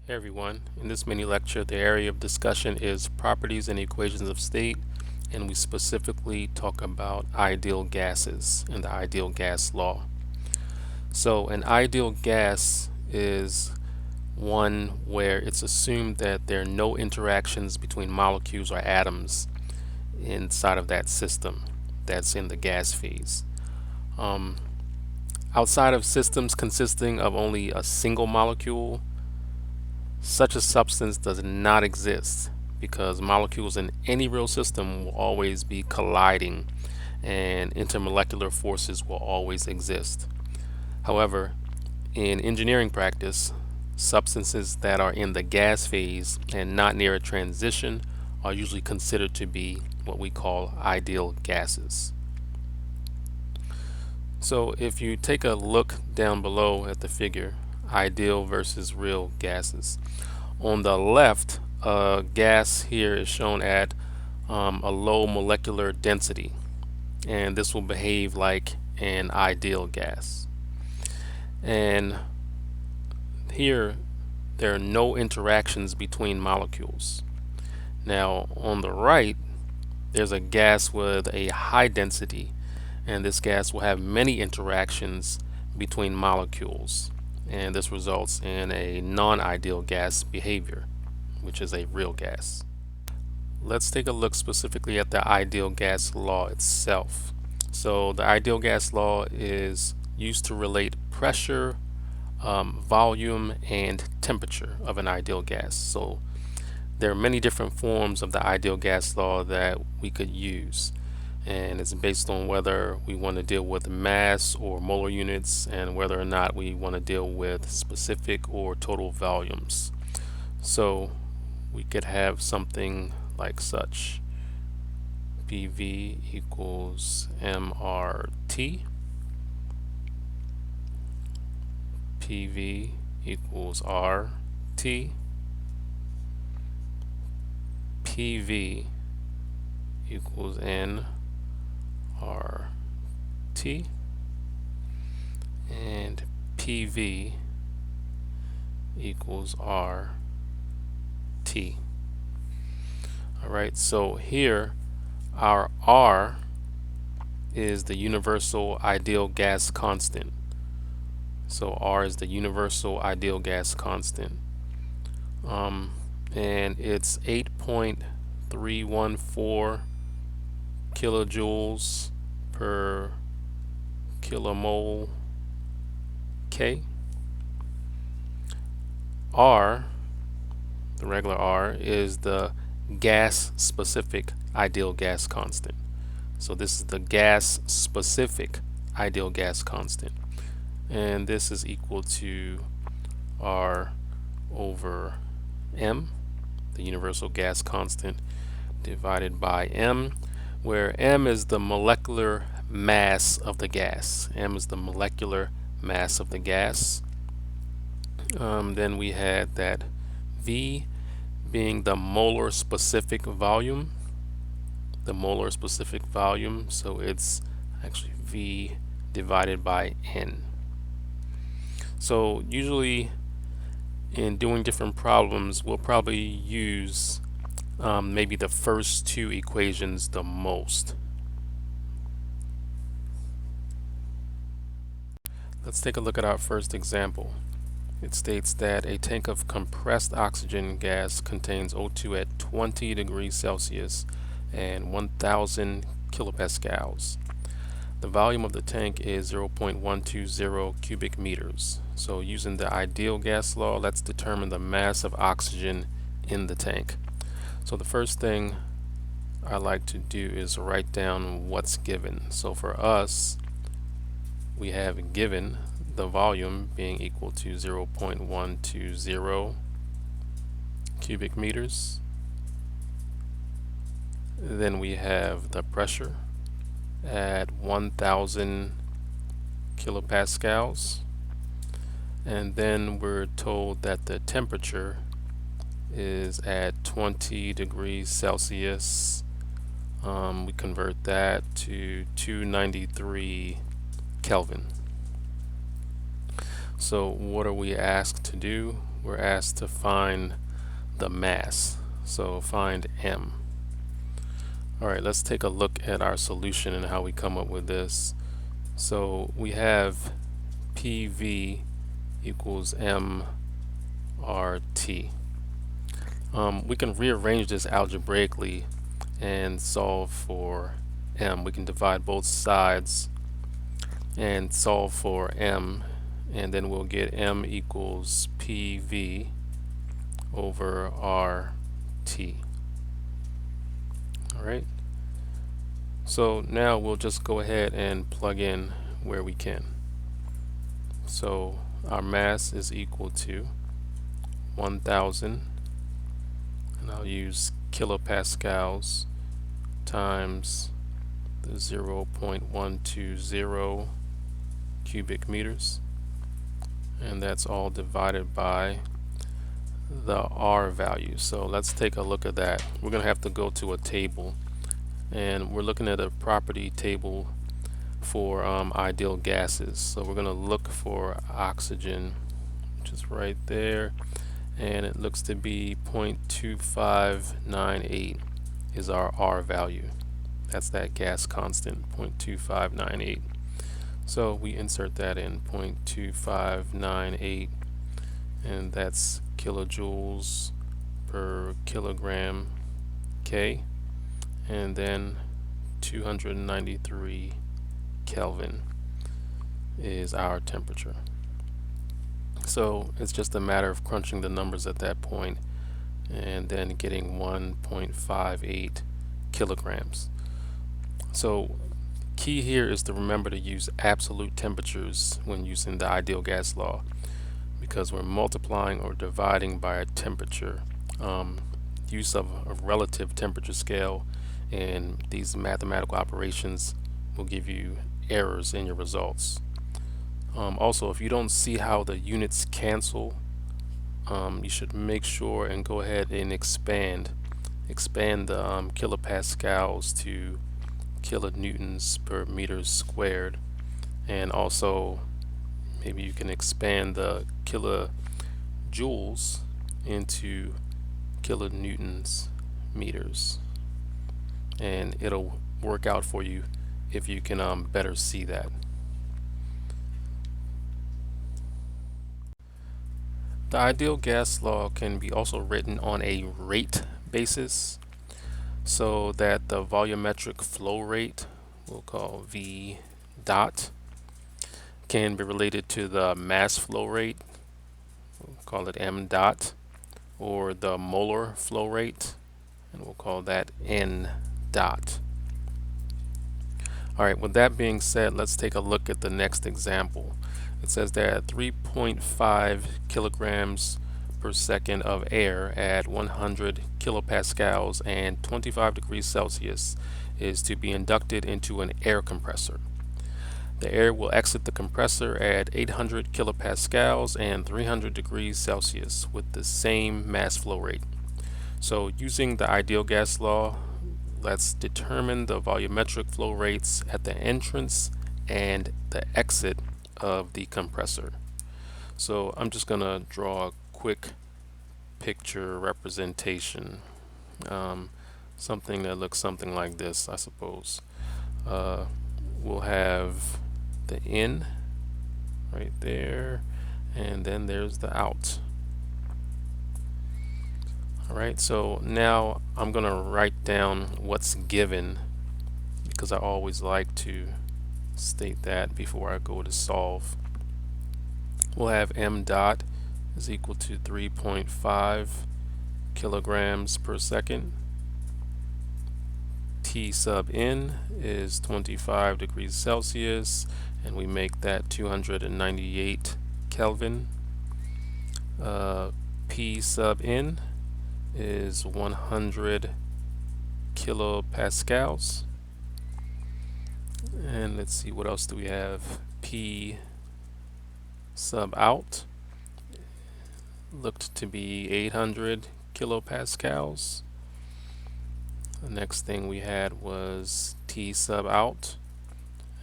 Hey everyone, in this mini lecture the area of discussion is properties and equations of state, and we specifically talk about ideal gases and the ideal gas law. So an ideal gas is one where it's assumed that there are no interactions between molecules or atoms inside of that system that's in the gas phase. Um, Outside of systems consisting of only a single molecule, such a substance does not exist because molecules in any real system will always be colliding and intermolecular forces will always exist. However, in engineering practice, substances that are in the gas phase and not near a transition are usually considered to be what we call ideal gases. So if you take a look down below at the figure, ideal versus real gases. On the left, a gas here is shown at a low molecular density, and this will behave like an ideal gas. And here, there are no interactions between molecules. Now, on the right, there's a gas with a high density, and this gas will have many interactions between molecules, and this results in a non-ideal gas behavior, which is a real gas. Let's take a look specifically at the ideal gas law itself. So the ideal gas law is used to relate pressure, volume, and temperature of an ideal gas. So there are many different forms of the ideal gas law that we could use, and it's based on whether we want to deal with mass or molar units and whether or not we want to deal with specific or total volumes. So we could have something like such: PV equals MRT, PV equals RT, PV equals NRT, and PV equals RT. Alright, so here our R is the universal ideal gas constant. So R is the universal ideal gas constant. And it's 8.314 kilojoules per kilomole K. R, the regular R, is the gas specific ideal gas constant. So this is the gas specific ideal gas constant, and this is equal to R over M, the universal gas constant, divided by M, where M is the molecular mass of the gas. M is the molecular mass of the gas. Then we had that V being the molar specific volume, so it's actually V divided by N. So usually in doing different problems, we'll probably use maybe the first two equations the most. Let's take a look at our first example. It states that a tank of compressed oxygen gas contains O2 at 20 degrees Celsius and 1000 kilopascals. The volume of the tank is 0.120 cubic meters. So using the ideal gas law, let's determine the mass of oxygen in the tank. So the first thing I like to do is write down what's given. So for us, we have given the volume being equal to 0.120 cubic meters. Then we have the pressure at 1000 kilopascals, and then we're told that the temperature is at 20 degrees Celsius. We convert that to 293 Kelvin. So what are we asked to do? we're asked to find the mass. So find M. Alright, let's take a look at our solution and how we come up with this. So we have PV equals MRT. We can rearrange this algebraically and solve for M. We can divide both sides and solve for M, and then we'll get M equals PV over RT. Alright, so now we'll just go ahead and plug in where we can. So our mass is equal to 1,000, and I'll use kilopascals times the 0.120 cubic meters, and that's all divided by the R value. So let's take a look at that. We're going to have to go to a table, and we're looking at a property table for ideal gases. So we're going to look for oxygen, which is right there, and it looks to be 0.2598 is our R value. That's that gas constant, 0.2598. So we insert that in, 0.2598, and that's kilojoules per kilogram K, and then 293 Kelvin is our temperature. So it's just a matter of crunching the numbers at that point and then getting 1.58 kilograms. So key here is to remember to use absolute temperatures when using the ideal gas law, because we're multiplying or dividing by a temperature. Use of a relative temperature scale in these mathematical operations will give you errors in your results. Also, if you don't see how the units cancel, you should make sure and go ahead and expand the kilopascals to kilonewtons per meter squared, and also maybe you can expand the kilojoules into kilonewtons meters, and it'll work out for you if you can better see that. The ideal gas law can be also written on a rate basis, so that the volumetric flow rate, we'll call V dot, can be related to the mass flow rate, we'll call it M dot, or the molar flow rate, and we'll call that N dot. Alright, with that being said, let's take a look at the next example. It says that 3.5 kilograms per second of air at 100 kilopascals and 25 degrees Celsius is to be inducted into an air compressor. The air will exit the compressor at 800 kilopascals and 300 degrees Celsius with the same mass flow rate. So using the ideal gas law, let's determine the volumetric flow rates at the entrance and the exit of the compressor. So I'm just going to draw a quick picture representation, something that looks something like this, I suppose. We'll have the in right there, and then there's the out. Alright, so now I'm going to write down what's given, because I always like to state that before I go to solve. We'll have M dot is equal to 3.5 kilograms per second. T sub n is 25 degrees Celsius, and we make that 298 Kelvin. P sub n is 100 kilopascals. And let's see, what else do we have? P sub out looked to be 800 kilopascals. The next thing we had was T sub out,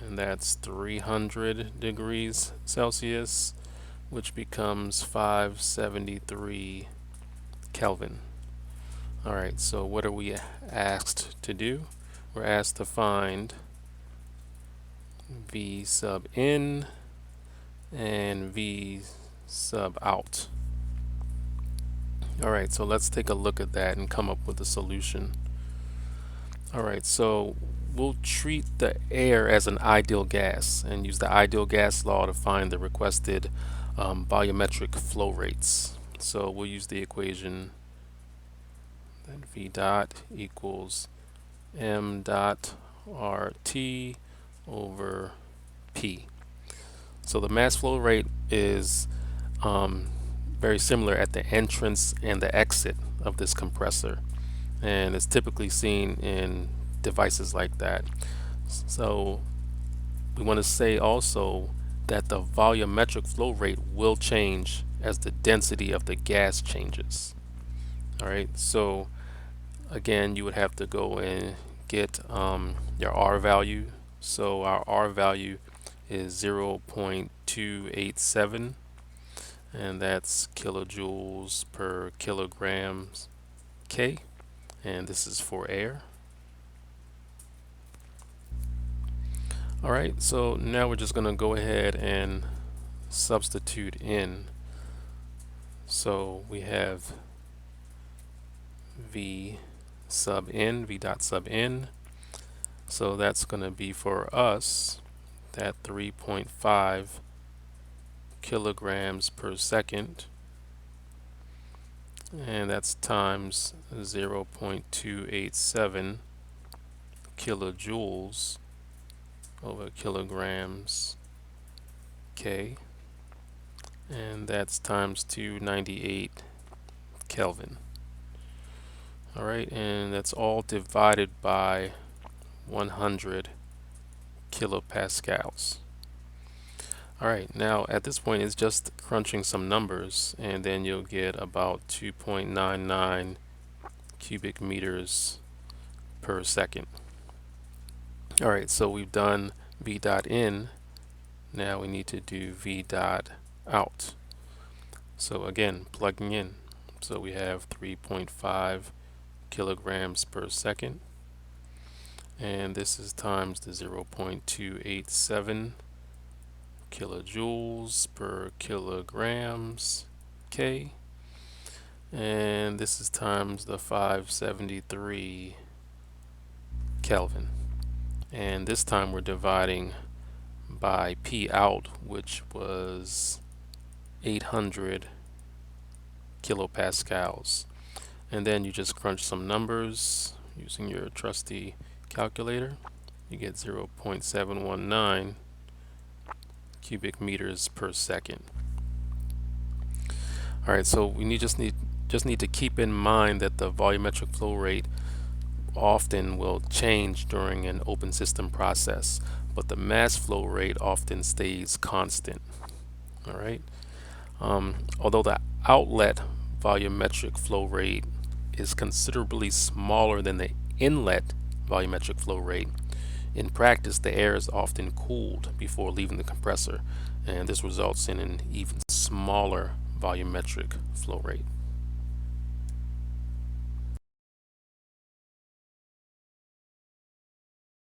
and that's 300 degrees Celsius. which becomes 573 Kelvin. All right, so what are we asked to do? We're asked to find V sub in and V sub out. All right, so let's take a look at that and come up with a solution. All right, so we'll treat the air as an ideal gas and use the ideal gas law to find the requested volumetric flow rates. So we'll use the equation that V dot equals m dot RT over P. So the mass flow rate is very similar at the entrance and the exit of this compressor, and it's typically seen in devices like that. So we want to say also that the volumetric flow rate will change as the density of the gas changes. All right, so again, you would have to go and get your R value. So our R value is 0.287, and that's kilojoules per kilograms K, and this is for air. All right, so now we're just going to go ahead and substitute in. So we have V sub n, V dot sub n. So that's going to be for us that 3.5 kilograms per second, and that's times 0.287 kilojoules over kilograms K, and that's times 298 Kelvin. All right, and that's all divided by 100 kilopascals. All right, now at this point it's just crunching some numbers, and then you'll get about 2.99 cubic meters per second. All right, so we've done V dot in. Now we need to do V dot out. So again, plugging in. So we have 3.5 kilograms per second, and this is times the 0.287 kilojoules per kilograms K, and this is times the 573 Kelvin. And this time we're dividing by P out, which was 800 kilopascals. And then you just crunch some numbers using your trusty calculator. You get 0.719 cubic meters per second. All right, so we just need to keep in mind that the volumetric flow rate often will change during an open system process, but the mass flow rate often stays constant. All right. Although the outlet volumetric flow rate is considerably smaller than the inlet volumetric flow rate, in practice the air is often cooled before leaving the compressor, and this results in an even smaller volumetric flow rate.